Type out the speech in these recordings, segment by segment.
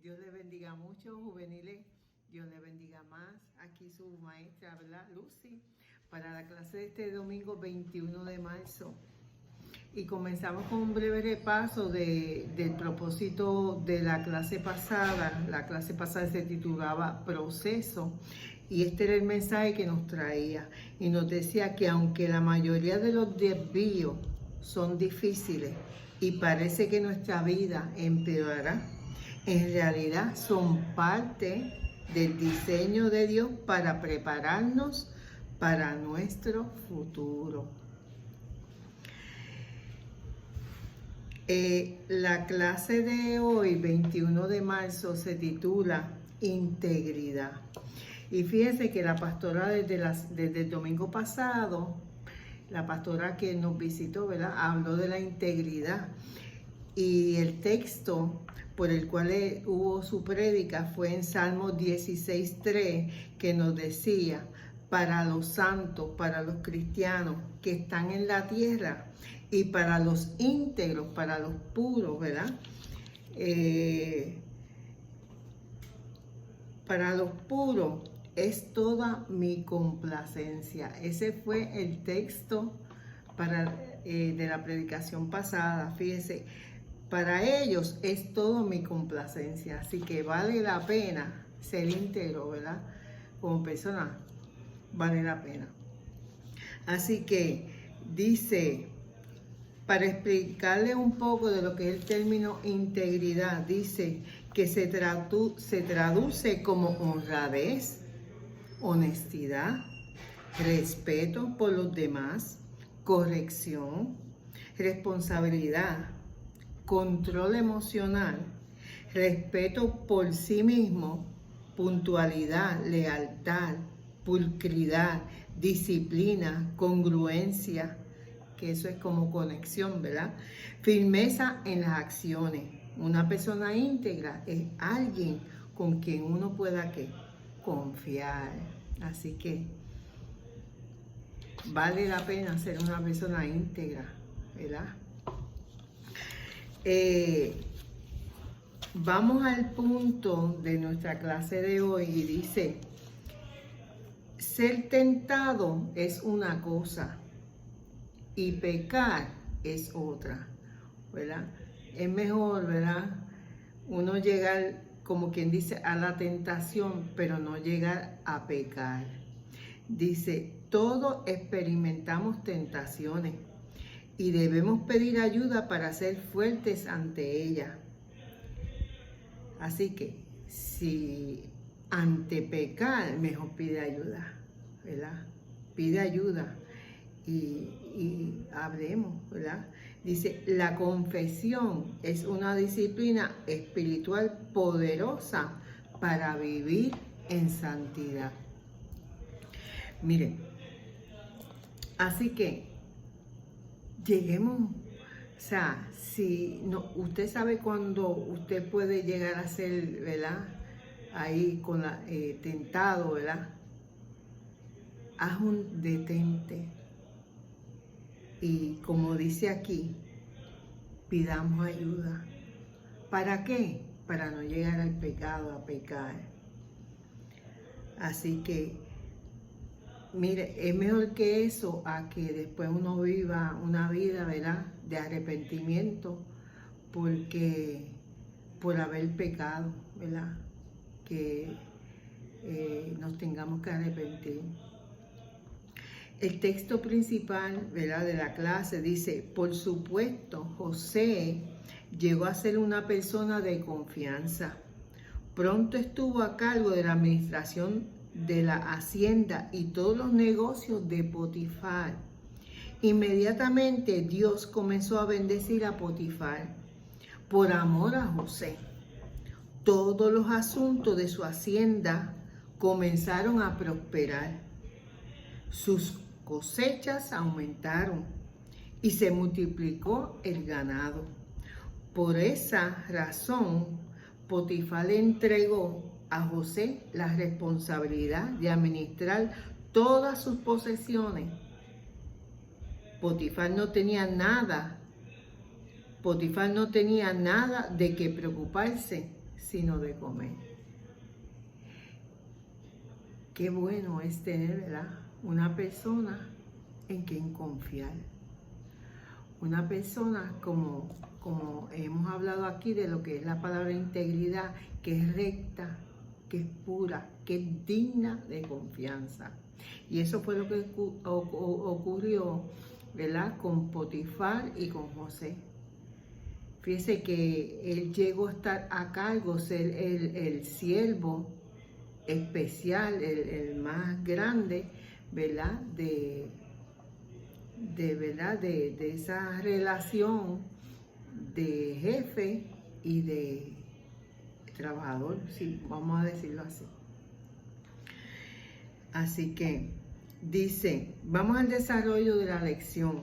Dios les bendiga mucho, juveniles. Dios les bendiga más. Aquí su maestra, ¿verdad? Lucy, para la clase de este domingo 21 de marzo. Y comenzamos con un breve repaso del propósito de la clase pasada. La clase pasada se titulaba Proceso. Y este era el mensaje que nos traía. Y nos decía que aunque la mayoría de los desvíos son difíciles y parece que nuestra vida empeorará, en realidad son parte del diseño de Dios para prepararnos para nuestro futuro. La clase de hoy, 21 de marzo, se titula Integridad. Y fíjense que la pastora desde el domingo pasado, la pastora que nos visitó, ¿verdad?, habló de la integridad. Y el texto por el cual hubo su prédica fue en Salmo 16:3, que nos decía: para los santos, para los cristianos que están en la tierra y para los íntegros, para los puros, ¿verdad? Para los puros es toda mi complacencia. Ese fue el texto de la predicación pasada. Fíjense, para ellos es todo mi complacencia. Así que vale la pena ser íntegro, ¿verdad? Como persona, vale la pena. Así que dice, para explicarle un poco de lo que es el término integridad, dice que se traduce como honradez, honestidad, respeto por los demás, corrección, responsabilidad, control emocional, respeto por sí mismo, puntualidad, lealtad, pulcridad, disciplina, congruencia, que eso es como conexión, ¿verdad? Firmeza en las acciones. Una persona íntegra es alguien con quien uno pueda confiar. Así que vale la pena ser una persona íntegra, ¿verdad? Vamos al punto de nuestra clase de hoy y dice: ser tentado es una cosa y pecar es otra, ¿verdad? Es mejor, ¿verdad?, uno llegar, como quien dice, a la tentación, pero no llegar a pecar. Dice, todos experimentamos tentaciones y debemos pedir ayuda para ser fuertes ante ella. Así que, si ante pecar, mejor pide ayuda, ¿verdad? Pide ayuda y hablemos, ¿verdad? Dice, la confesión es una disciplina espiritual poderosa para vivir en santidad. Miren, así que lleguemos, o sea, si no, usted sabe cuando usted puede llegar a ser, ¿verdad?, ahí con tentado, ¿verdad? Haz un detente. Y como dice aquí, pidamos ayuda. ¿Para qué? Para no llegar al pecado, a pecar. Así que, mire, es mejor que eso a que después uno viva una vida, ¿verdad?, de arrepentimiento por haber pecado, ¿verdad? Que nos tengamos que arrepentir. El texto principal, ¿verdad?, de la clase dice: por supuesto, José llegó a ser una persona de confianza. Pronto estuvo a cargo de la administración de la hacienda y todos los negocios de Potifar. Inmediatamente Dios comenzó a bendecir a Potifar por amor a José. Todos los asuntos de su hacienda comenzaron a prosperar. Sus cosechas aumentaron y se multiplicó el ganado. Por esa razón, Potifar le entregó a José la responsabilidad de administrar todas sus posesiones. Potifar no tenía nada de qué preocuparse sino de comer. Qué bueno es tener, ¿verdad?, una persona en quien confiar. Una persona como hemos hablado aquí de lo que es la palabra integridad, que es recta, que es pura, que es digna de confianza. Y eso fue lo que ocurrió, ¿verdad?, con Potifar y con José. Fíjese que él llegó a estar a cargo, ser el siervo especial, el más grande, ¿verdad?, de esa relación de jefe y de trabajador, sí, vamos a decirlo así. Así que dice, vamos al desarrollo de la lección.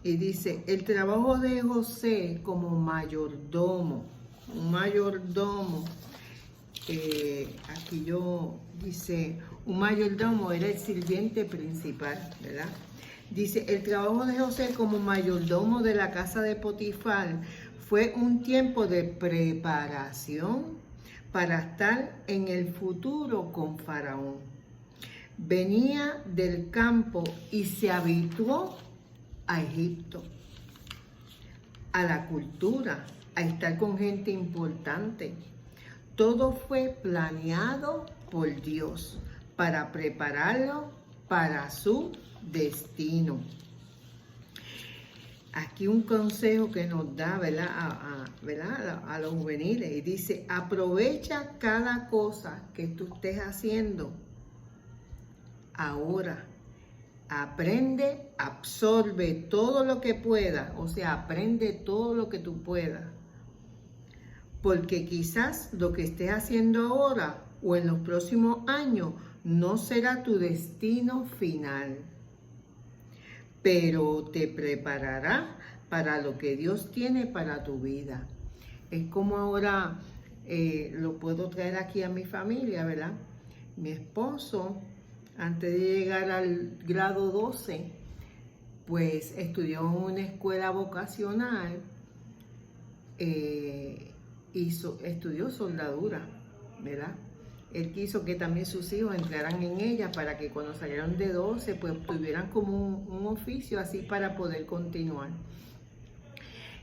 Y dice, el trabajo de José como mayordomo, un mayordomo, aquí dice, un mayordomo era el sirviente principal, ¿verdad? Dice, el trabajo de José como mayordomo de la casa de Potifar fue un tiempo de preparación para estar en el futuro con Faraón. Venía del campo y se habituó a Egipto, a la cultura, a estar con gente importante. Todo fue planeado por Dios para prepararlo para su destino. Aquí un consejo que nos da, ¿verdad?, a los juveniles, y dice, aprovecha cada cosa que tú estés haciendo ahora. Aprende, absorbe todo lo que puedas, o sea, aprende todo lo que tú puedas. Porque quizás lo que estés haciendo ahora o en los próximos años no será tu destino final, pero te preparará para lo que Dios tiene para tu vida. Es como ahora lo puedo traer aquí a mi familia, ¿verdad? Mi esposo, antes de llegar al grado 12, pues estudió en una escuela vocacional, estudió soldadura, ¿verdad? Él quiso que también sus hijos entraran en ella para que cuando salieron de 12, pues tuvieran como un oficio así para poder continuar.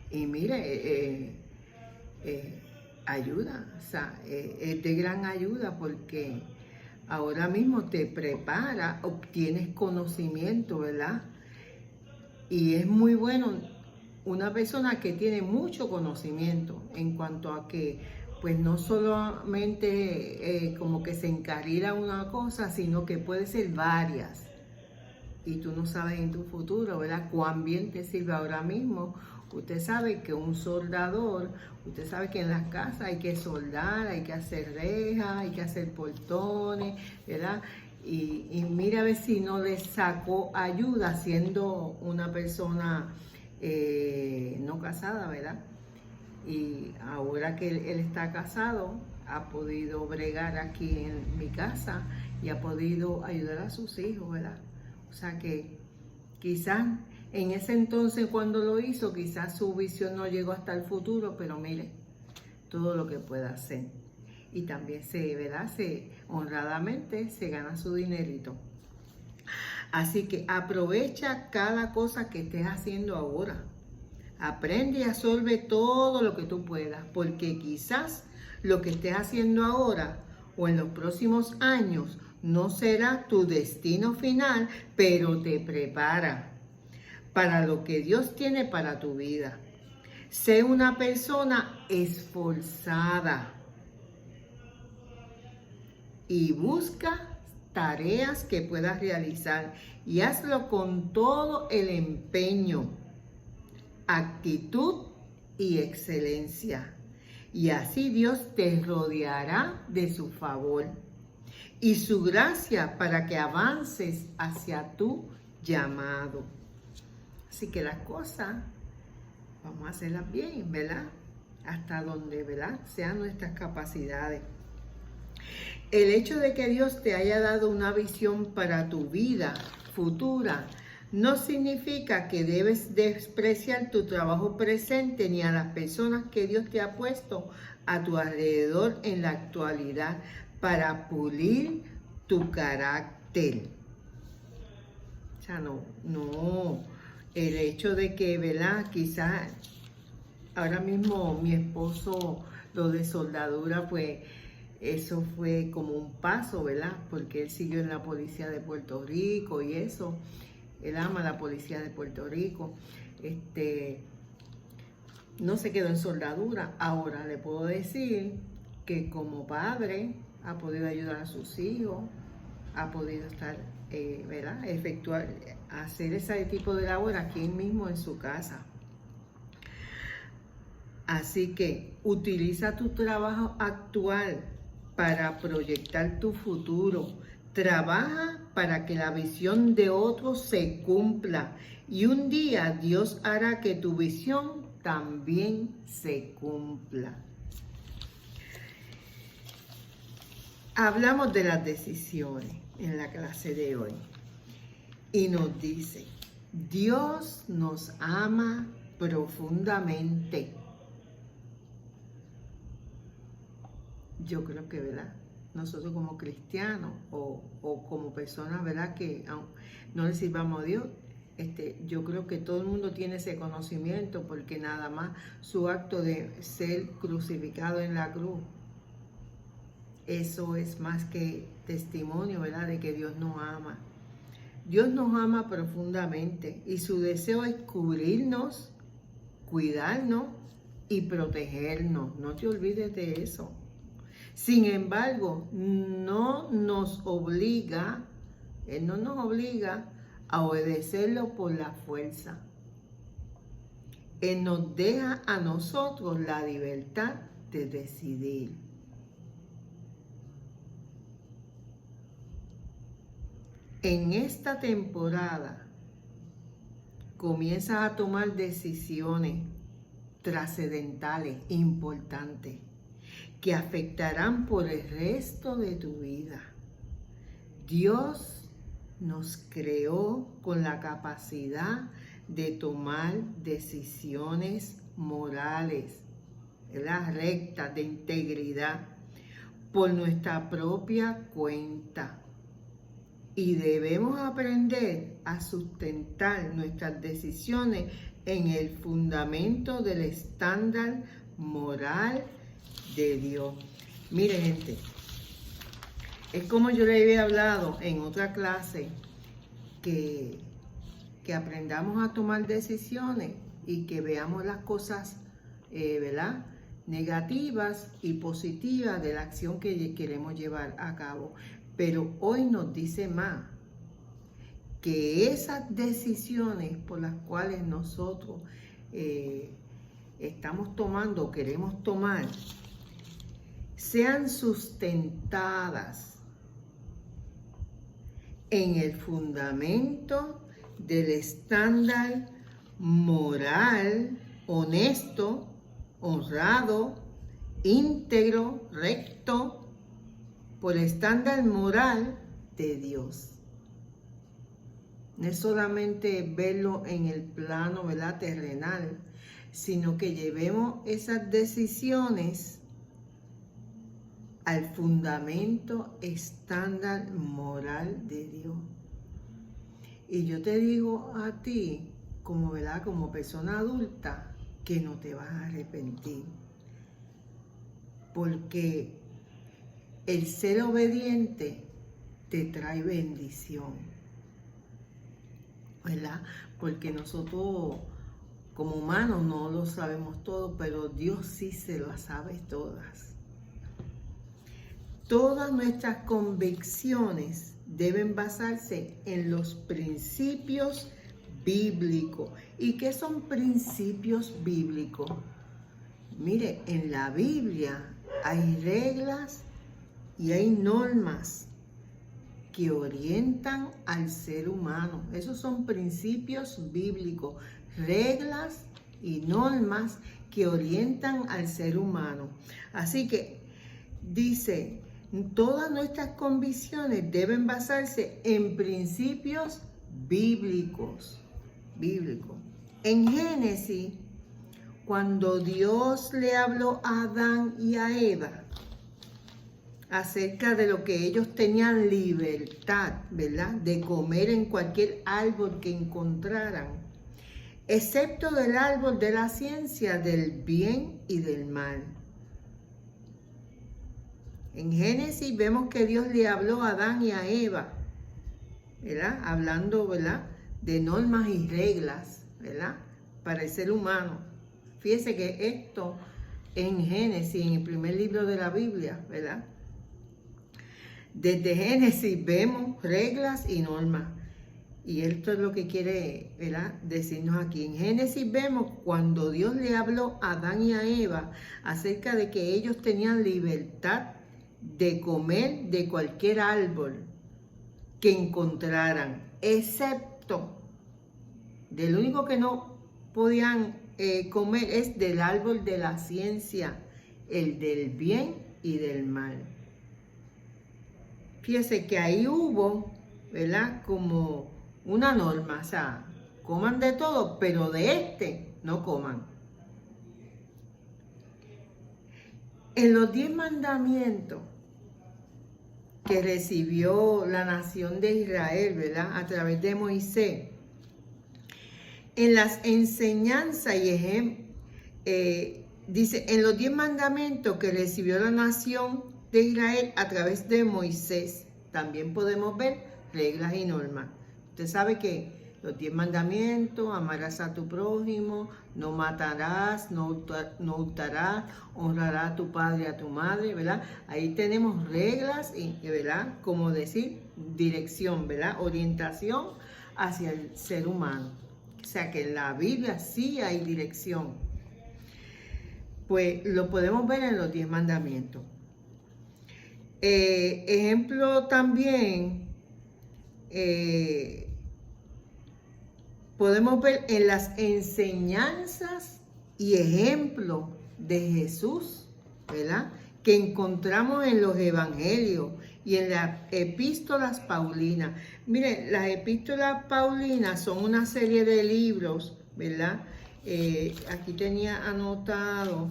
Y mire, ayuda, o sea, es de gran ayuda porque ahora mismo te prepara, obtienes conocimiento, ¿verdad? Y es muy bueno una persona que tiene mucho conocimiento en cuanto a que pues no solamente como que se encarrila una cosa, sino que puede ser varias. Y tú no sabes en tu futuro, ¿verdad?, cuán bien te sirve ahora mismo. Usted sabe que un soldador, usted sabe que en las casas hay que soldar, hay que hacer rejas, hay que hacer portones, ¿verdad? Y mira a ver si no le sacó ayuda siendo una persona no casada, ¿verdad? Y ahora que él está casado, ha podido bregar aquí en mi casa y ha podido ayudar a sus hijos, ¿verdad? O sea que quizás en ese entonces cuando lo hizo, quizás su visión no llegó hasta el futuro, pero mire, todo lo que pueda hacer. Y también honradamente se gana su dinerito. Así que aprovecha cada cosa que estés haciendo ahora. Aprende y absorbe todo lo que tú puedas, porque quizás lo que estés haciendo ahora o en los próximos años no será tu destino final, pero te prepara para lo que Dios tiene para tu vida. Sé una persona esforzada y busca tareas que puedas realizar y hazlo con todo el empeño, actitud y excelencia. Y así Dios te rodeará de su favor y su gracia para que avances hacia tu llamado. Así que las cosas vamos a hacerlas bien, ¿verdad? Hasta donde, ¿verdad?, sean nuestras capacidades. El hecho de que Dios te haya dado una visión para tu vida futura No significa que debes despreciar tu trabajo presente ni a las personas que Dios te ha puesto a tu alrededor en la actualidad para pulir tu carácter. O sea, no, el hecho de que, ¿verdad? Quizás ahora mismo mi esposo, lo de soldadura, pues eso fue como un paso, ¿verdad? Porque él siguió en la policía de Puerto Rico y eso. Él ama la policía de Puerto Rico. No se quedó en soldadura. Ahora le puedo decir que como padre ha podido ayudar a sus hijos, ha podido estar, ¿verdad? Hacer ese tipo de labor aquí mismo en su casa. Así que utiliza tu trabajo actual para proyectar tu futuro. Trabaja para que la visión de otros se cumpla y un día Dios hará que tu visión también se cumpla. Hablamos de las decisiones en la clase de hoy y nos dice, Dios nos ama profundamente. Yo creo que, ¿verdad? Nosotros como cristianos o como personas, ¿verdad? Que no le sirvamos a Dios, yo creo que todo el mundo tiene ese conocimiento porque nada más su acto de ser crucificado en la cruz, eso es más que testimonio, ¿verdad? De que Dios nos ama. Dios nos ama profundamente y su deseo es cubrirnos, cuidarnos y protegernos. No te olvides de eso. Sin embargo, Él no nos obliga a obedecerlo por la fuerza. Él nos deja a nosotros la libertad de decidir. En esta temporada comienzas a tomar decisiones trascendentales, importantes, que afectarán por el resto de tu vida. Dios nos creó con la capacidad de tomar decisiones morales, ¿verdad? Rectas, de integridad, por nuestra propia cuenta. Y debemos aprender a sustentar nuestras decisiones en el fundamento del estándar moral de Dios. Miren, gente, es como yo le había hablado en otra clase, que aprendamos a tomar decisiones y que veamos las cosas, ¿verdad? Negativas y positivas de la acción que queremos llevar a cabo. Pero hoy nos dice más, que esas decisiones por las cuales nosotros estamos tomando, queremos tomar, sean sustentadas en el fundamento del estándar moral, honesto, honrado, íntegro, recto, por el estándar moral de Dios. No es solamente verlo en el plano, ¿verdad?, terrenal, sino que llevemos esas decisiones al fundamento estándar moral de Dios. Y yo te digo a ti, como, ¿verdad?, como persona adulta, que no te vas a arrepentir. Porque el ser obediente te trae bendición, ¿verdad? Porque nosotros como humanos no lo sabemos todo, pero Dios sí se lo sabe todas. Todas nuestras convicciones deben basarse en los principios bíblicos. ¿Y qué son principios bíblicos? Mire, en la Biblia hay reglas y hay normas que orientan al ser humano. Esos son principios bíblicos, reglas y normas que orientan al ser humano. Así que dice, todas nuestras convicciones deben basarse en principios bíblicos. En Génesis, cuando Dios le habló a Adán y a Eva acerca de lo que ellos tenían libertad, ¿verdad?, de comer en cualquier árbol que encontraran, excepto del árbol de la ciencia del bien y del mal. En Génesis vemos que Dios le habló a Adán y a Eva, ¿verdad?, hablando, ¿verdad?, de normas y reglas, ¿verdad?, para el ser humano. Fíjese que esto en Génesis, en el primer libro de la Biblia, ¿verdad? Desde Génesis vemos reglas y normas. Y esto es lo que quiere, ¿verdad?, decirnos aquí. En Génesis vemos cuando Dios le habló a Adán y a Eva acerca de que ellos tenían libertad de comer de cualquier árbol que encontraran, excepto del único que no podían comer es del árbol de la ciencia, el del bien y del mal. Fíjese que ahí hubo, ¿verdad?, como una norma, o sea, coman de todo, pero de este no coman. En los 10 mandamientos que recibió la nación de Israel, ¿verdad?, a través de Moisés, en las enseñanzas y ejemplos, dice, en los 10 mandamientos que recibió la nación de Israel a través de Moisés, también podemos ver reglas y normas. Usted sabe que los 10 mandamientos: amarás a tu prójimo, no matarás, no hurtarás, honrarás a tu padre y a tu madre, ¿verdad? Ahí tenemos reglas y, ¿verdad?, como decir, dirección, ¿verdad?, orientación hacia el ser humano. O sea que en la Biblia sí hay dirección. Pues lo podemos ver en los 10 mandamientos. Ejemplo también, podemos ver en las enseñanzas y ejemplos de Jesús, ¿verdad?, que encontramos en los evangelios y en las epístolas paulinas. Miren, las epístolas paulinas son una serie de libros, ¿verdad? Aquí tenía anotado,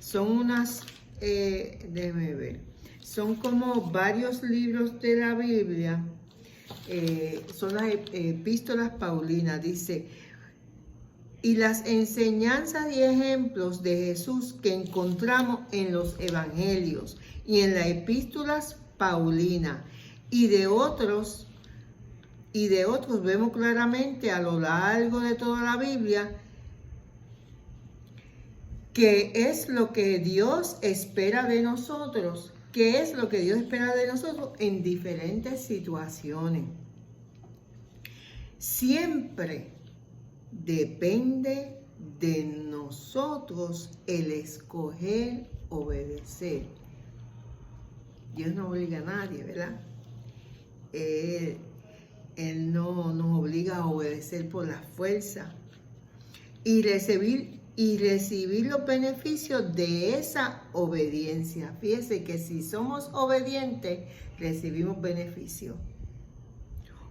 son unas, déjenme ver, son como varios libros de la Biblia. Son las epístolas paulinas, dice, y las enseñanzas y ejemplos de Jesús que encontramos en los evangelios y en las epístolas paulinas y de otros vemos claramente a lo largo de toda la Biblia qué es lo que Dios espera de nosotros. ¿Qué es lo que Dios espera de nosotros en diferentes situaciones? Siempre depende de nosotros el escoger obedecer. Dios no obliga a nadie, ¿verdad? Él no nos obliga a obedecer por la fuerza y recibir los beneficios de esa obediencia. Fíjese que si somos obedientes, recibimos beneficios.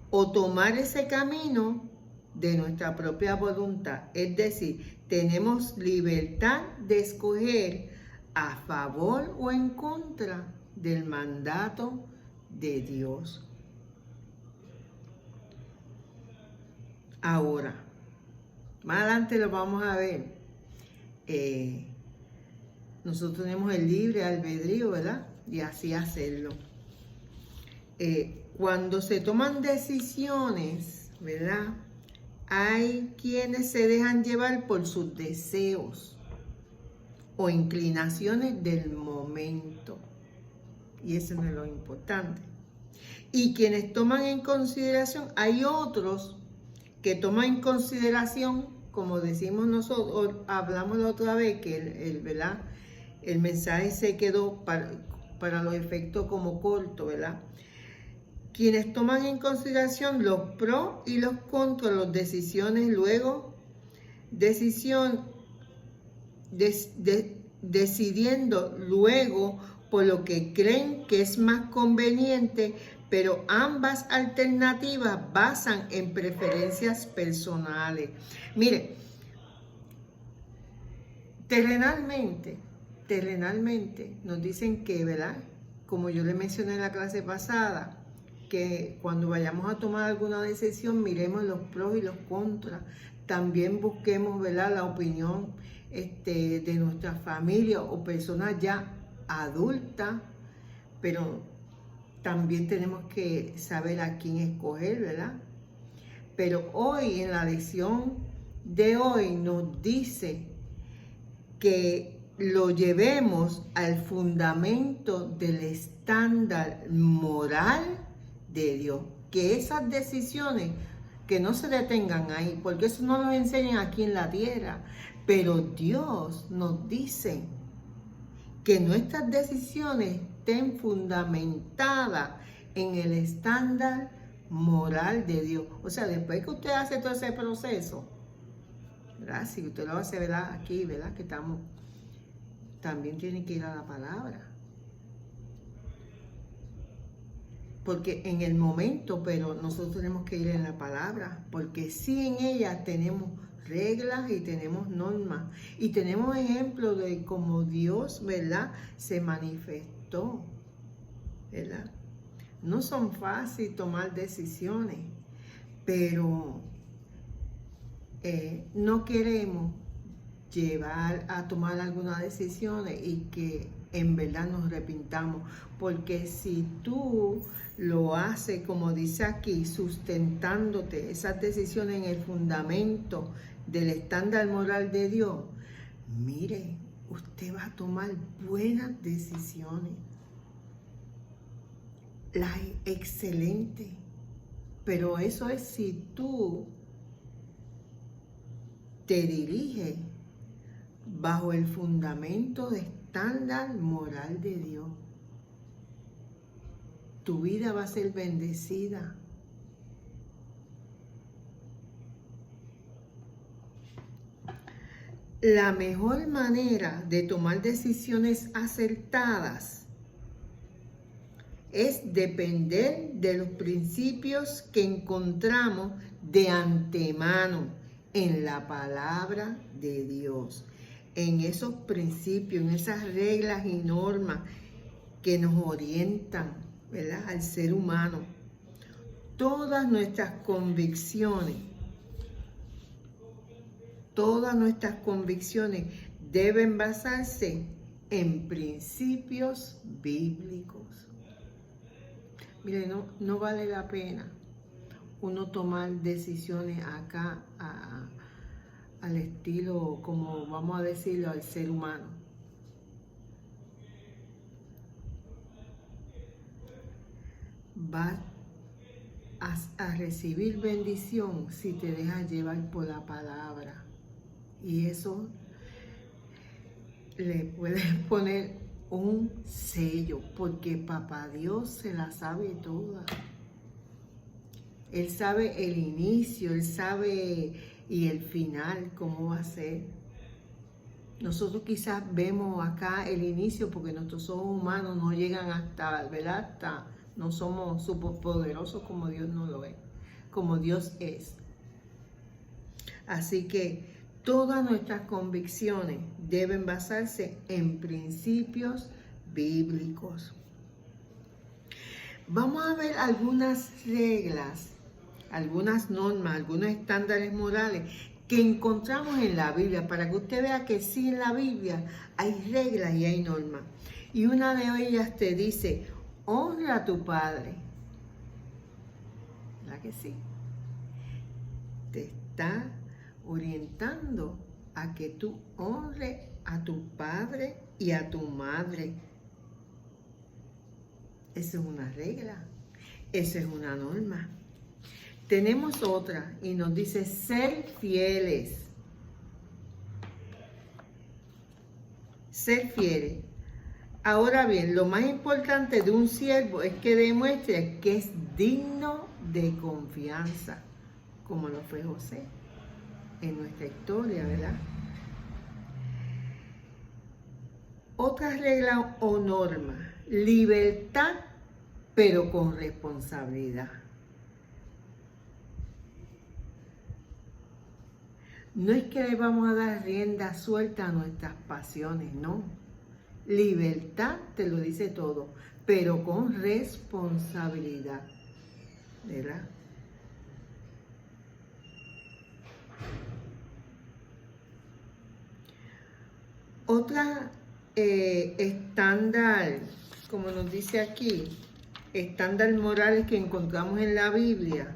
O tomar ese camino de nuestra propia voluntad. Es decir, tenemos libertad de escoger a favor o en contra del mandato de Dios. Ahora, más adelante lo vamos a ver. Nosotros tenemos el libre albedrío, ¿verdad?, y así hacerlo. Cuando se toman decisiones, ¿verdad?, hay quienes se dejan llevar por sus deseos o inclinaciones del momento. Y eso no es lo importante. Y quienes toman en consideración, hay otros que toman en consideración, como decimos nosotros, hablamos la otra vez, que ¿verdad?, el mensaje se quedó para los efectos como corto, ¿verdad? Quienes toman en consideración los pros y los contras, las decisiones, luego decidiendo luego por lo que creen que es más conveniente pero ambas alternativas basan en preferencias personales. Mire, terrenalmente nos dicen que, ¿verdad? Como yo le mencioné en la clase pasada, que cuando vayamos a tomar alguna decisión miremos los pros y los contras. También busquemos, ¿verdad?, la opinión de nuestra familia o personas ya adultas, pero también tenemos que saber a quién escoger, ¿verdad? Pero hoy, en la lección de hoy, nos dice que lo llevemos al fundamento del estándar moral de Dios. Que esas decisiones, que no se detengan ahí, porque eso no nos enseñan aquí en la tierra. Pero Dios nos dice que nuestras decisiones estén fundamentadas en el estándar moral de Dios. O sea, después que usted hace todo ese proceso, ¿verdad? Si usted lo hace, ¿verdad?, aquí, ¿verdad?, que estamos, también tiene que ir a la palabra. Porque en el momento, pero nosotros tenemos que ir en la palabra, porque sí, en ella tenemos reglas y tenemos normas y tenemos ejemplos de cómo Dios, ¿verdad?, se manifestó, ¿verdad? No son fáciles tomar decisiones, pero no queremos llevar a tomar algunas decisiones y que en verdad nos arrepintamos, porque si tú lo haces, como dice aquí, sustentándote esas decisiones en el fundamento del estándar moral de Dios, mire, usted va a tomar buenas decisiones, las excelentes, pero eso es si tú te diriges bajo el fundamento de estándar moral de Dios. Tu vida va a ser bendecida. La mejor manera de tomar decisiones acertadas es depender de los principios que encontramos de antemano en la palabra de Dios. En esos principios, en esas reglas y normas que nos orientan, ¿verdad?, al ser humano. Todas nuestras convicciones deben basarse en principios bíblicos. Mire, no vale la pena uno tomar decisiones acá al estilo, como vamos a decirlo, al ser humano. Vas a recibir bendición si te dejas llevar por la palabra. Y eso le puedes poner un sello, porque Papá Dios se la sabe toda. Él sabe el inicio, Él sabe y el final, cómo va a ser. Nosotros quizás vemos acá el inicio porque nuestros ojos humanos no llegan hasta, ¿verdad?, no somos superpoderosos como Dios no lo es, como Dios es. Así que todas nuestras convicciones deben basarse en principios bíblicos. Vamos a ver algunas reglas, algunas normas, algunos estándares morales que encontramos en la Biblia, para que usted vea que sí, en la Biblia hay reglas y hay normas. Y una de ellas te dice: honra a tu padre. ¿Verdad que sí? Te está orientando a que tú honres a tu padre y a tu madre. Esa es una regla, esa es una norma. Tenemos otra y nos dice ser fieles. Ser fieles. Ahora bien, lo más importante de un siervo es que demuestre que es digno de confianza, como lo fue José en nuestra historia, ¿verdad? Otra regla o norma: libertad pero con responsabilidad. No es que le vamos a dar rienda suelta a nuestras pasiones, no. Libertad te lo dice todo, pero con responsabilidad, ¿verdad? Otra estándar, como nos dice aquí, estándar moral que encontramos en la Biblia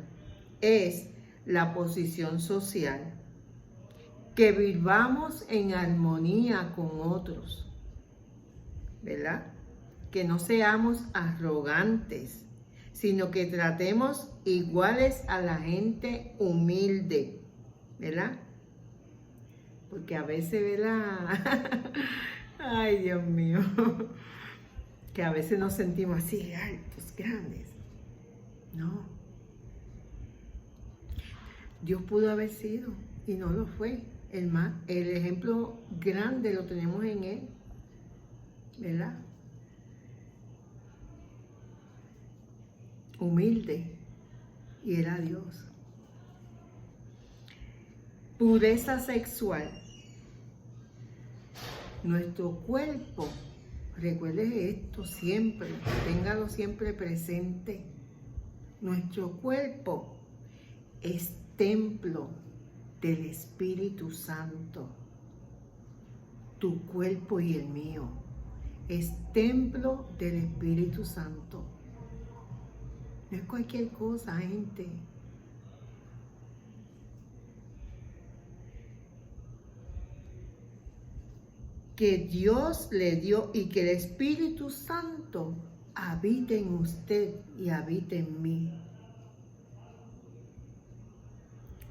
es la posición social. Que vivamos en armonía con otros, ¿verdad? Que no seamos arrogantes, sino que tratemos iguales a la gente humilde, ¿verdad? Porque a veces, ¿verdad? Ay, Dios mío, que a veces nos sentimos así, altos, grandes. No. Dios pudo haber sido y no lo fue. El ejemplo grande lo tenemos en Él, ¿verdad? Humilde, y era Dios. Pureza sexual. Nuestro cuerpo, recuerde esto siempre, téngalo siempre presente. Nuestro cuerpo es templo del Espíritu Santo. Tu cuerpo y el mío es templo del Espíritu Santo. No es cualquier cosa, gente. Que Dios le dio y que el Espíritu Santo habite en usted y habite en mí.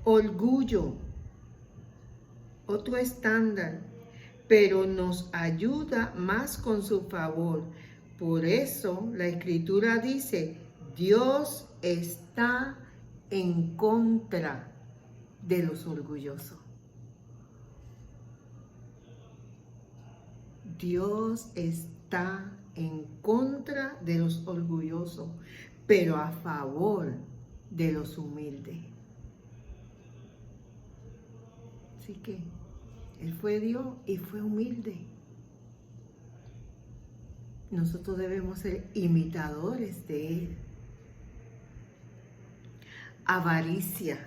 Orgullo, otro estándar, pero nos ayuda más con su favor. Por eso la Escritura dice, Dios está en contra de los orgullosos. Dios está en contra de los orgullosos, pero a favor de los humildes. Así que Él fue Dios y fue humilde. Nosotros debemos ser imitadores de Él. Avaricia.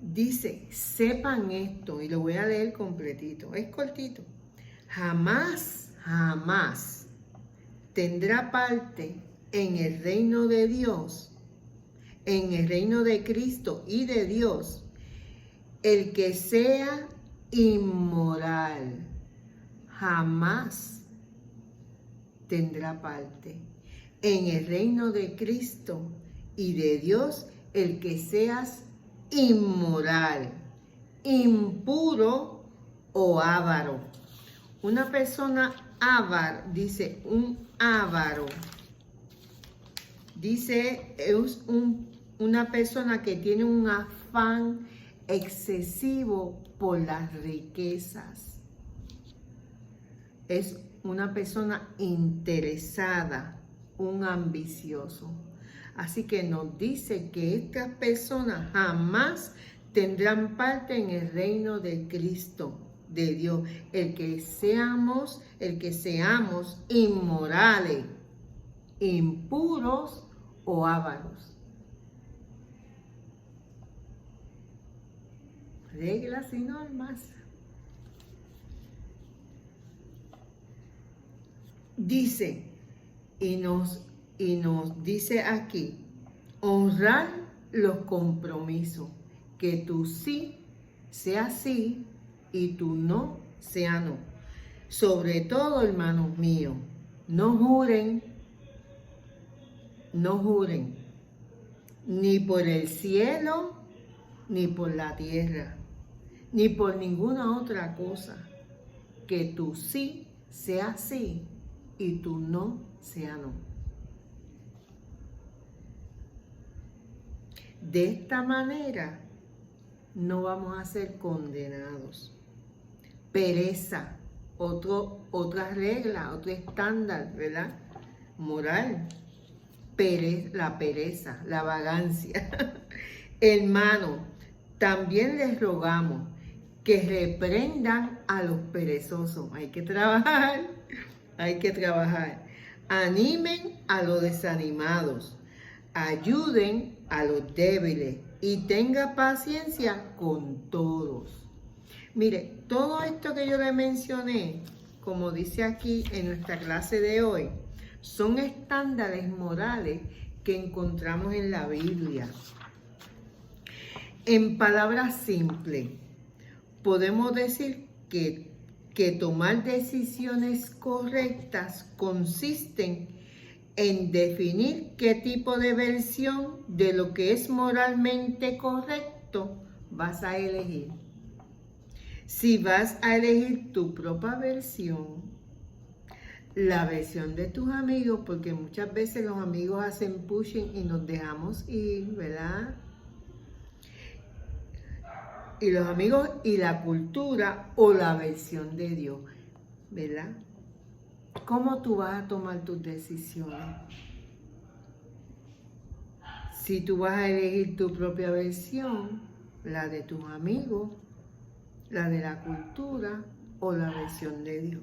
Dice, sepan esto, y lo voy a leer completito, es cortito. Jamás tendrá parte en el reino de Dios, en el reino de Cristo y de Dios, el que sea inmoral. Jamás tendrá parte en el reino de Cristo y de Dios el que seas inmoral, impuro o avaro. Una persona avara, dice un avaro, dice es una persona que tiene un afán excesivo por las riquezas. Es una persona interesada, un ambicioso. Así que nos dice que estas personas jamás tendrán parte en el reino de Cristo, de Dios. El que seamos inmorales, impuros o ávaros. Reglas y normas. Dice, y nos dice aquí, honrar los compromisos, que tu sí sea sí y tu no sea no. Sobre todo, hermanos míos, no juren, ni por el cielo, ni por la tierra, ni por ninguna otra cosa, que tu sí sea sí y tu no sea no. De esta manera no vamos a ser condenados. Pereza, otra regla, otro estándar, ¿verdad? Moral. La pereza, la vagancia. Hermano, también les rogamos que reprendan a los perezosos. Hay que trabajar, hay que trabajar. Animen a los desanimados, ayuden a los débiles y tenga paciencia con todos. Mire, todo esto que yo le mencioné, como dice aquí en nuestra clase de hoy, son estándares morales que encontramos en la Biblia. En palabras simples, podemos decir que tomar decisiones correctas consisten en definir qué tipo de versión de lo que es moralmente correcto vas a elegir. Si vas a elegir tu propia versión, la versión de tus amigos, porque muchas veces los amigos hacen pushing y nos dejamos ir, ¿verdad? Y los amigos y la cultura o la versión de Dios, ¿verdad? ¿Cómo tú vas a tomar tus decisiones? Si tú vas a elegir tu propia versión, la de tus amigos, la de la cultura o la versión de Dios.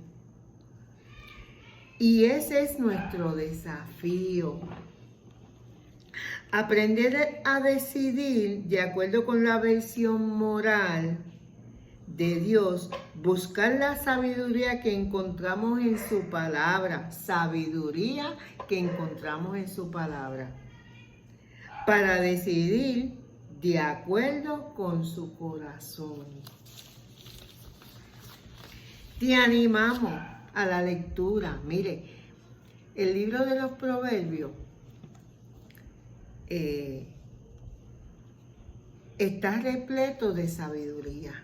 Y ese es nuestro desafío. Aprender a decidir de acuerdo con la versión moral de Dios, buscar la sabiduría que encontramos en su palabra, sabiduría que encontramos en su palabra, para decidir de acuerdo con su corazón. Te animamos a la lectura. Mire, el libro de los Proverbios está repleto de sabiduría.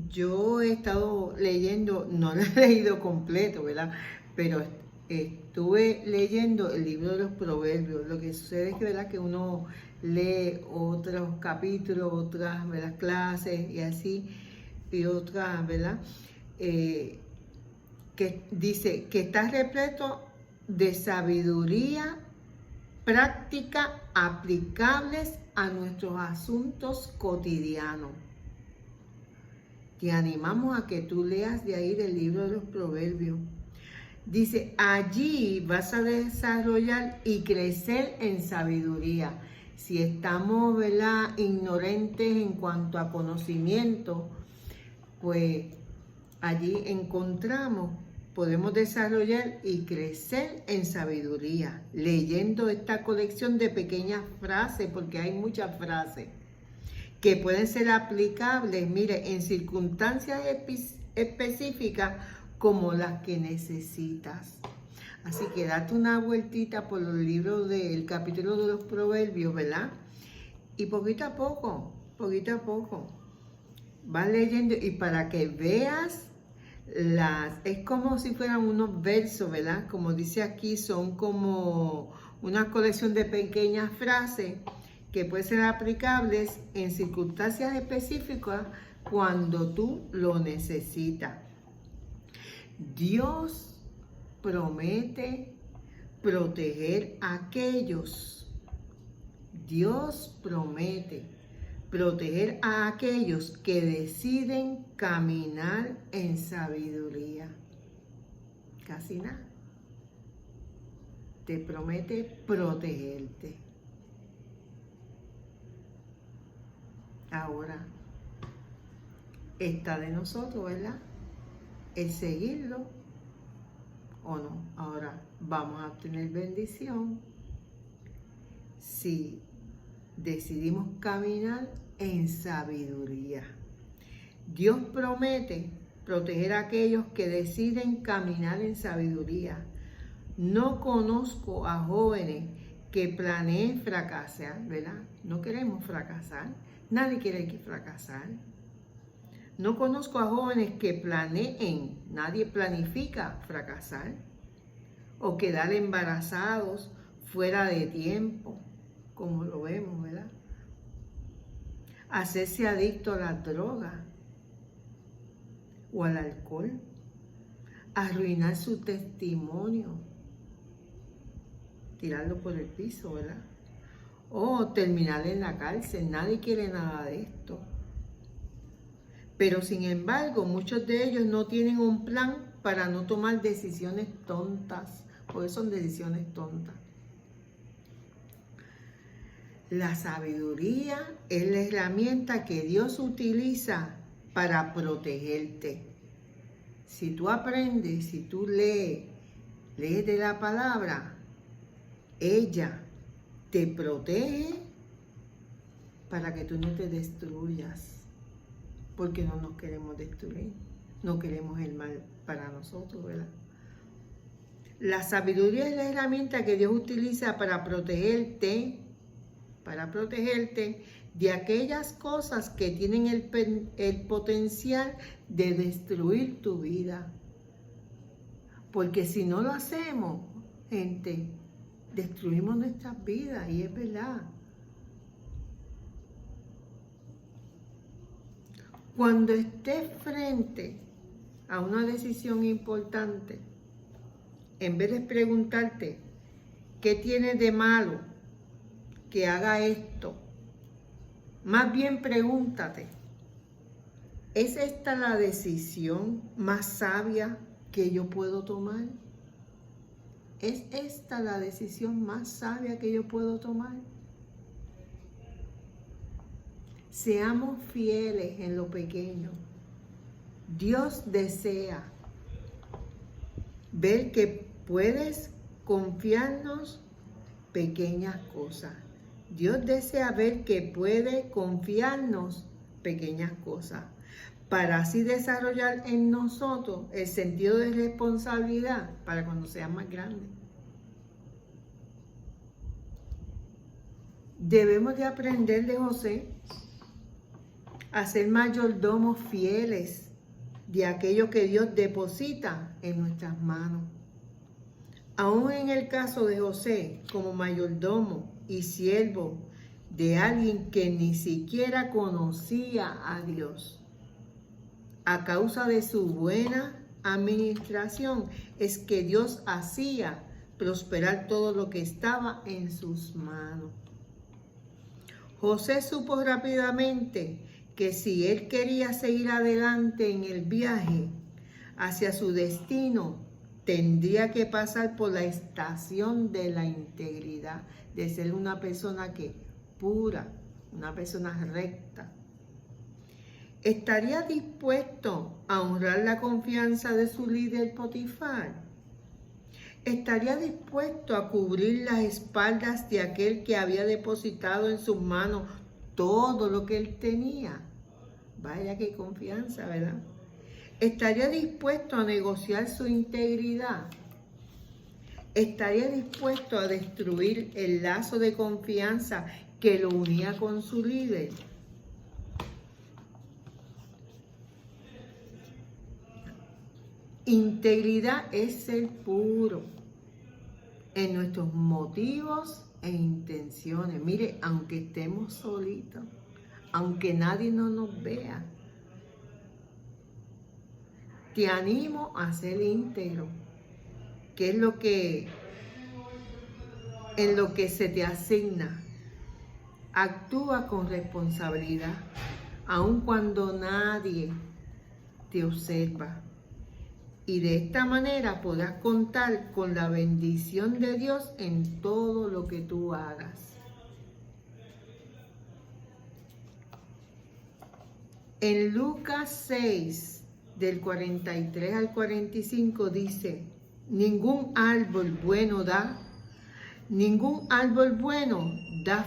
Yo he estado leyendo, no lo he leído completo, ¿verdad? Pero estuve leyendo el libro de los Proverbios. Lo que sucede es que, ¿verdad?, que uno lee otros capítulos, otras, ¿verdad?, clases y así, y otras, ¿verdad?, que dice que está repleto de sabiduría práctica aplicables a nuestros asuntos cotidianos. Te animamos a que tú leas de ahí del libro de los Proverbios. Dice, allí vas a desarrollar y crecer en sabiduría. Si estamos, ¿verdad?, ignorantes en cuanto a conocimiento, pues allí podemos desarrollar y crecer en sabiduría, leyendo esta colección de pequeñas frases, porque hay muchas frases que pueden ser aplicables, mire, en circunstancias específicas como las que necesitas. Así que date una vueltita por los libros del capítulo de los Proverbios, ¿verdad? Y poquito a poco, vas leyendo y para que veas es como si fueran unos versos, ¿verdad? Como dice aquí, son como una colección de pequeñas frases que pueden ser aplicables en circunstancias específicas cuando tú lo necesitas. Dios promete proteger a aquellos. Dios promete proteger a aquellos que deciden caminar en sabiduría. Casi nada. Te promete protegerte. Ahora, está de nosotros, ¿verdad?, el seguirlo o no. Ahora, vamos a obtener bendición si decidimos caminar en sabiduría. Dios promete proteger a aquellos que deciden caminar en sabiduría. No conozco a jóvenes que planeen fracasar, ¿verdad? No queremos fracasar. Nadie quiere fracasar. No conozco a jóvenes que planeen. Nadie planifica fracasar o quedar embarazados fuera de tiempo, como lo vemos, ¿verdad? hacerse adicto a la droga o al alcohol, arruinar su testimonio, tirarlo por el piso, ¿verdad? O terminar en la cárcel. Nadie quiere nada de esto. Pero sin embargo, muchos de ellos no tienen un plan para no tomar decisiones tontas, porque son decisiones tontas. La sabiduría es la herramienta que Dios utiliza para protegerte. Si tú aprendes, si tú lees de la palabra, ella te protege para que tú no te destruyas, porque no nos queremos destruir, no queremos el mal para nosotros, ¿verdad? La sabiduría es la herramienta que Dios utiliza para protegerte de aquellas cosas que tienen el potencial de destruir tu vida. Porque si no lo hacemos, gente, destruimos nuestras vidas, y es verdad. Cuando estés frente a una decisión importante, en vez de preguntarte qué tiene de malo que haga esto, más bien pregúntate, ¿es esta la decisión más sabia que yo puedo tomar? ¿Es esta la decisión más sabia que yo puedo tomar? Seamos fieles en lo pequeño. Dios desea ver que puedes confiarnos pequeñas cosas. Dios desea ver que puede confiarnos pequeñas cosas, para así desarrollar en nosotros el sentido de responsabilidad para cuando sean más grandes. Debemos de aprender de José a ser mayordomos fieles de aquello que Dios deposita en nuestras manos. Aún en el caso de José, como mayordomo y siervo de alguien que ni siquiera conocía a Dios, a causa de su buena administración, es que Dios hacía prosperar todo lo que estaba en sus manos. José supo rápidamente que si él quería seguir adelante en el viaje hacia su destino, tendría que pasar por la estación de la integridad, de ser una persona pura, una persona recta. ¿Estaría dispuesto a honrar la confianza de su líder Potifar? ¿Estaría dispuesto a cubrir las espaldas de aquel que había depositado en sus manos todo lo que él tenía? Vaya qué confianza, ¿verdad? ¿Estaría dispuesto a negociar su integridad? ¿Estaría dispuesto a destruir el lazo de confianza que lo unía con su líder? Integridad es ser puro en nuestros motivos e intenciones. Mire, aunque estemos solitos, aunque nadie no nos vea, te animo a ser íntegro, que es en lo que se te asigna. Actúa con responsabilidad, aun cuando nadie te observa. Y de esta manera podrás contar con la bendición de Dios en todo lo que tú hagas. En Lucas 6, del 43 al 45 dice, ningún árbol bueno da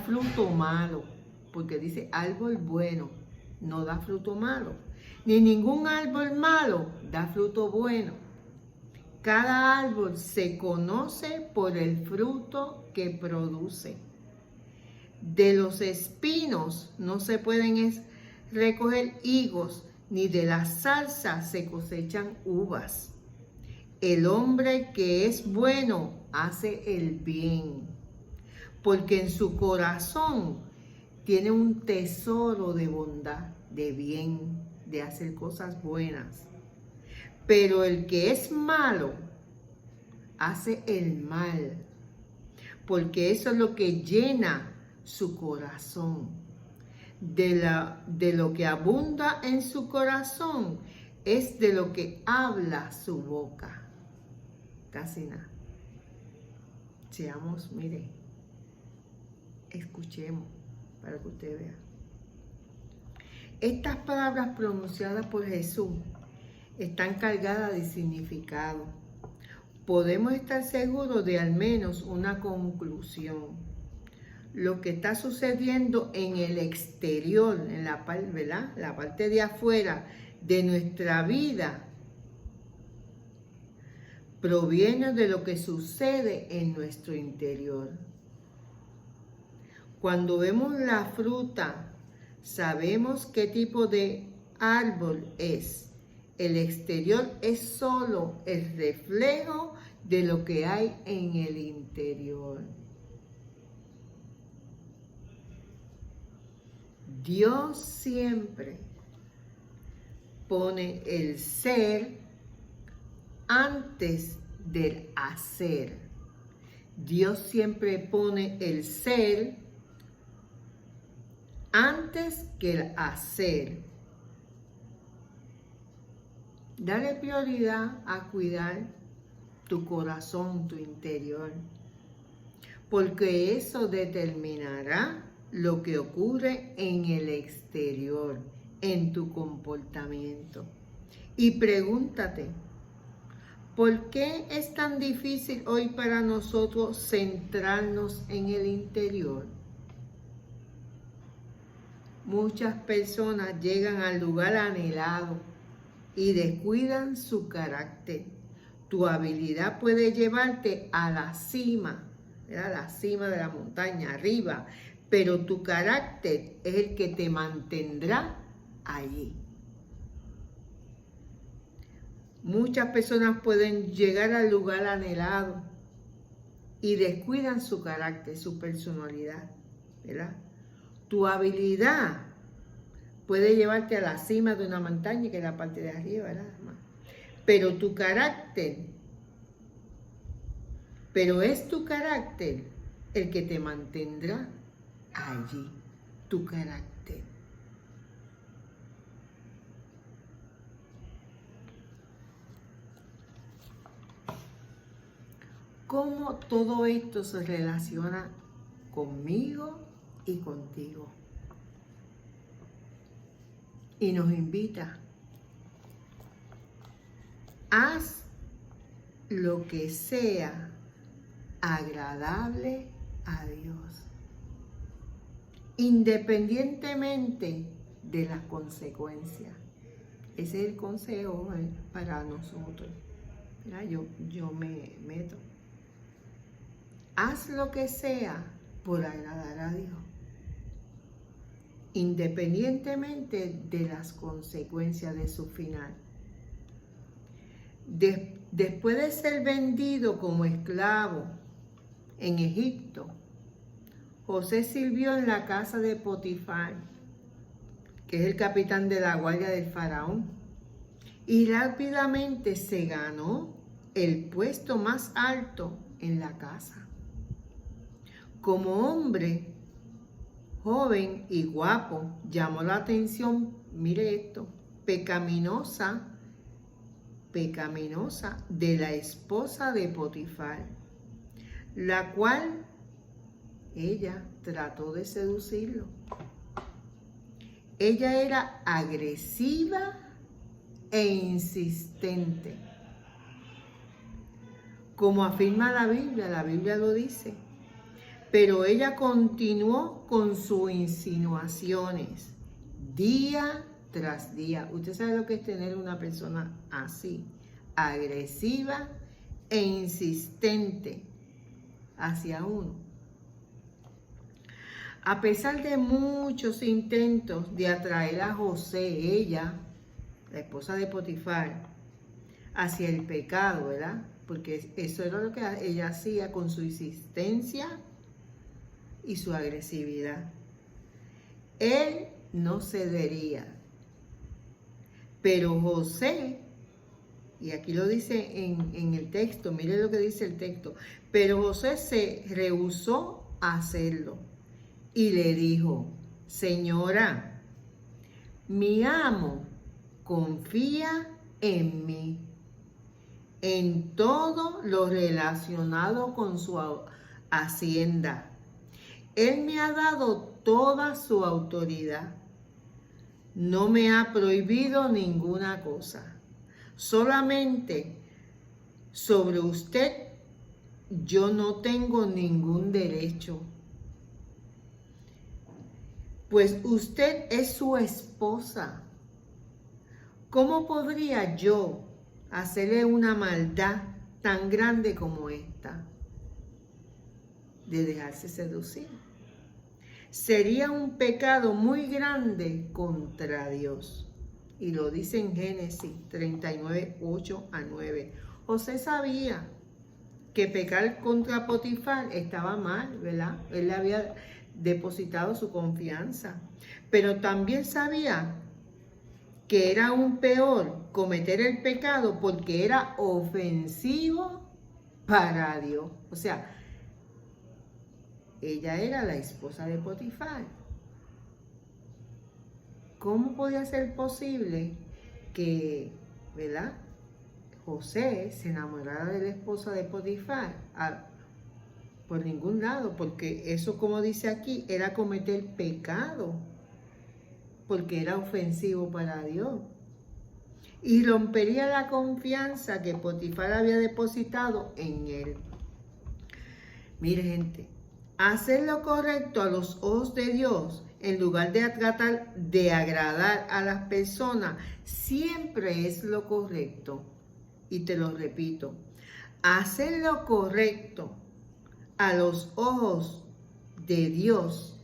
fruto malo, porque dice árbol bueno, no da fruto malo, ni ningún árbol malo da fruto bueno. Cada árbol se conoce por el fruto que produce. De los espinos no se pueden recoger higos, ni de la zarza se cosechan uvas. El hombre que es bueno hace el bien, porque en su corazón tiene un tesoro de bondad, de bien, de hacer cosas buenas. Pero el que es malo, hace el mal, porque eso es lo que llena su corazón. De lo que abunda en su corazón es de lo que habla su boca. Casi nada. Seamos, mire, escuchemos para que usted vea. Estas palabras pronunciadas por Jesús están cargadas de significado. Podemos estar seguros de al menos una conclusión. Lo que está sucediendo en el exterior, en la parte, ¿verdad? La parte de afuera de nuestra vida, proviene de lo que sucede en nuestro interior. Cuando vemos la fruta, sabemos qué tipo de árbol es. El exterior es solo el reflejo de lo que hay en el interior. Dios siempre pone el ser antes del hacer. Dios siempre pone el ser antes que el hacer. Dale prioridad a cuidar tu corazón, tu interior, porque eso determinará lo que ocurre en el exterior, en tu comportamiento. Y pregúntate, ¿por qué es tan difícil hoy para nosotros centrarnos en el interior? Muchas personas llegan al lugar anhelado y descuidan su carácter. Tu habilidad puede llevarte a la cima, a la cima de la montaña, arriba, pero tu carácter es el que te mantendrá allí. Muchas personas pueden llegar al lugar anhelado y descuidan su carácter, su personalidad, ¿verdad? Tu habilidad puede llevarte a la cima de una montaña, que es la parte de arriba, ¿verdad? Pero tu carácter, pero es tu carácter el que te mantendrá allí, tu carácter. ¿Cómo todo esto se relaciona conmigo y contigo? Y nos invita, haz lo que sea agradable a Dios, independientemente de las consecuencias. Ese es el consejo para nosotros. Mira, yo me meto. Haz lo que sea por agradar a Dios, independientemente de las consecuencias de su final. Después de ser vendido como esclavo en Egipto, José sirvió en la casa de Potifar, que es el capitán de la guardia del faraón, y rápidamente se ganó el puesto más alto en la casa. Como hombre joven y guapo, llamó la atención, mire esto, pecaminosa de la esposa de Potifar, la cual ella trató de seducirlo. Ella era agresiva e insistente. Como afirma la Biblia lo dice. Pero ella continuó con sus insinuaciones día tras día. Usted sabe lo que es tener una persona así, agresiva e insistente hacia uno. A pesar de muchos intentos de atraer a José, ella, la esposa de Potifar, hacia el pecado, ¿verdad? Porque eso era lo que ella hacía con su insistencia y su agresividad. él no cedería. Pero José, y aquí lo dice en el texto, mire lo que dice el texto, pero José se rehusó a hacerlo y le dijo: Señora, mi amo confía en mí, en todo lo relacionado con su hacienda. Él me ha dado toda su autoridad. No me ha prohibido ninguna cosa. Solamente sobre usted yo no tengo ningún derecho, pues usted es su esposa. ¿Cómo podría yo hacerle una maldad tan grande como esta de dejarse seducir? Sería un pecado muy grande contra Dios. Y lo dice en Génesis 39, 8 a 9. José sabía que pecar contra Potifar estaba mal, ¿verdad? Él le había depositado su confianza. Pero también sabía que era aún peor cometer el pecado porque era ofensivo para Dios. O sea, ella era la esposa de Potifar. ¿Cómo podía ser posible que, ¿verdad?, José se enamorara de la esposa de Potifar? Por ningún lado, porque eso, como dice aquí, era cometer pecado, porque era ofensivo para Dios. Y rompería la confianza que Potifar había depositado en él. Mire, gente, hacer lo correcto a los ojos de Dios, en lugar de tratar de agradar a las personas, siempre es lo correcto. Y te lo repito, hacer lo correcto a los ojos de Dios,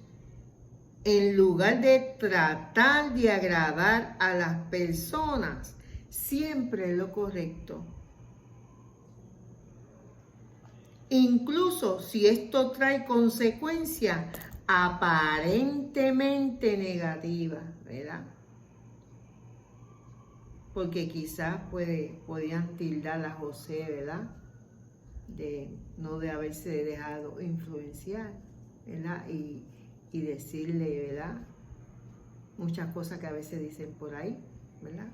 en lugar de tratar de agradar a las personas, siempre es lo correcto. Incluso si esto trae consecuencias aparentemente negativas, ¿verdad? Porque quizás podían tildar a José, ¿verdad?, de haberse dejado influenciar, ¿verdad? Y decirle, ¿verdad?, muchas cosas que a veces dicen por ahí, ¿verdad?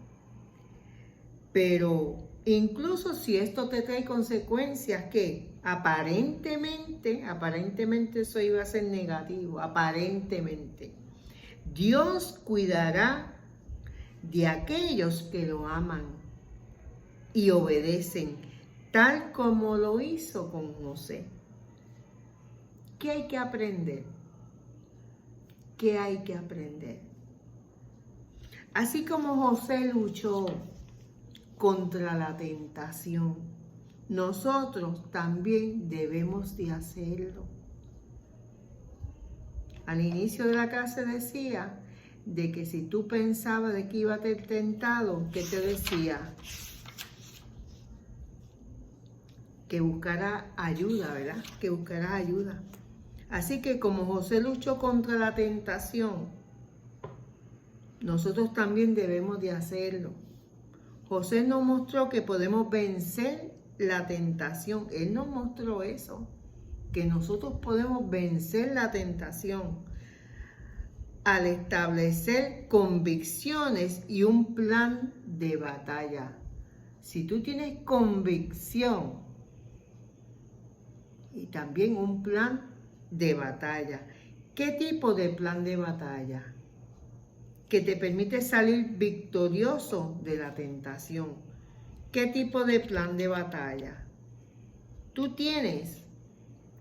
Pero incluso si esto te trae consecuencias que aparentemente eso iba a ser negativo, aparentemente, Dios cuidará de aquellos que lo aman y obedecen, tal como lo hizo con José. ¿Qué hay que aprender? ¿Qué hay que aprender? Así como José luchó contra la tentación, nosotros también debemos de hacerlo. Al inicio de la clase decía de que si tú pensabas de que iba a ser tentado, ¿qué te decía? Que buscara ayuda, ¿verdad? Que buscara ayuda. Así que como José luchó contra la tentación, nosotros también debemos de hacerlo. José nos mostró que podemos vencer la tentación. Él nos mostró eso, que nosotros podemos vencer la tentación al establecer convicciones y un plan de batalla. Si tú tienes convicción y también un plan de batalla, ¿qué tipo de plan de batalla? Que te permite salir victorioso de la tentación. ¿Qué tipo de plan de batalla tú tienes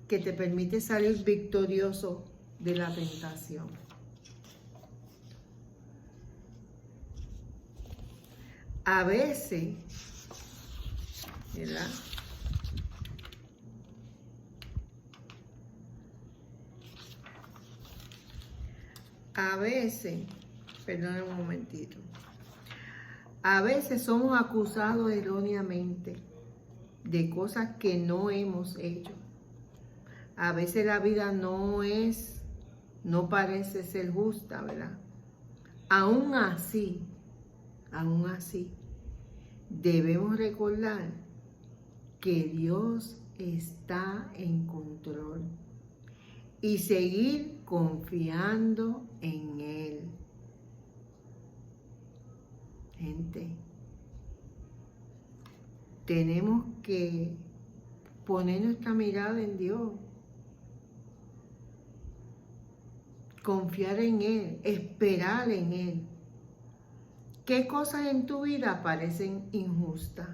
que te permite salir victorioso de la tentación? A veces, ¿verdad?, perdón un momentito, a veces somos acusados erróneamente de cosas que no hemos hecho. A veces la vida no es no parece ser justa, ¿verdad? Aún así, debemos recordar que Dios está en control y seguir confiando en Él. Gente, tenemos que poner nuestra mirada en Dios, confiar en Él, esperar en Él. ¿Qué cosas en tu vida parecen injustas?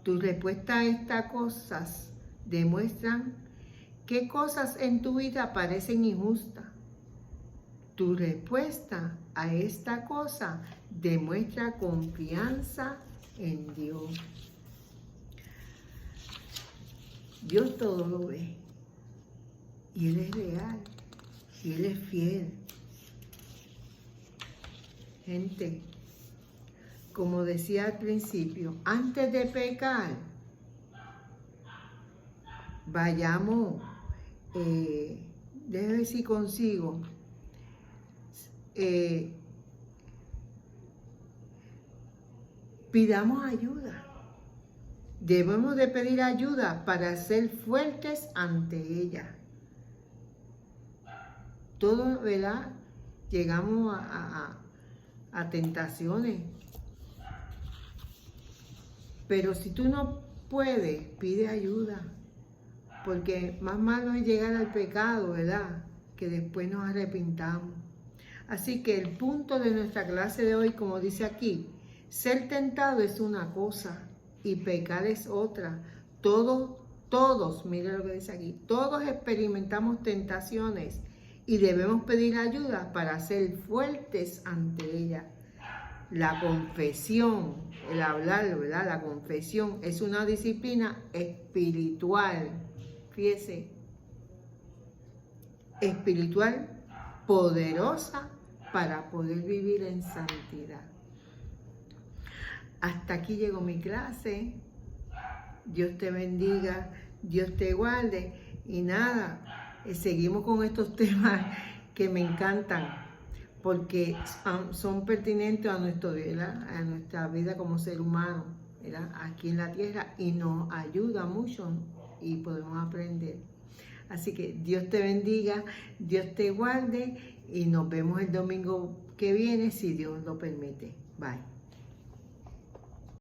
Tu respuesta a estas cosas demuestran qué cosas en tu vida parecen injustas. Tu respuesta a esta cosa demuestra confianza en Dios. Dios todo lo ve. Y Él es real. Y Él es fiel. Gente, como decía al principio, antes de pecar, vayamos, déjame ver si consigo, pidamos ayuda. Debemos de pedir ayuda para ser fuertes ante ella. Todos, ¿verdad? Llegamos a tentaciones. Pero si tú no puedes, pide ayuda. Porque más malo es llegar al pecado, ¿verdad? Que después nos arrepintamos. Así que el punto de nuestra clase de hoy, como dice aquí, ser tentado es una cosa y pecar es otra. Todos, mire lo que dice aquí, todos experimentamos tentaciones y debemos pedir ayuda para ser fuertes ante ella. La confesión, el hablar, ¿verdad? La confesión es una disciplina espiritual, fíjese, espiritual poderosa para poder vivir en santidad. Hasta aquí llegó mi clase. Dios te bendiga, Dios te guarde. Y nada, seguimos con estos temas que me encantan porque son pertinentes a nuestra vida como ser humano, ¿verdad? Aquí en la tierra, y nos ayuda mucho y podemos aprender. Así que Dios te bendiga, Dios te guarde y nos vemos el domingo que viene si Dios lo permite. Bye.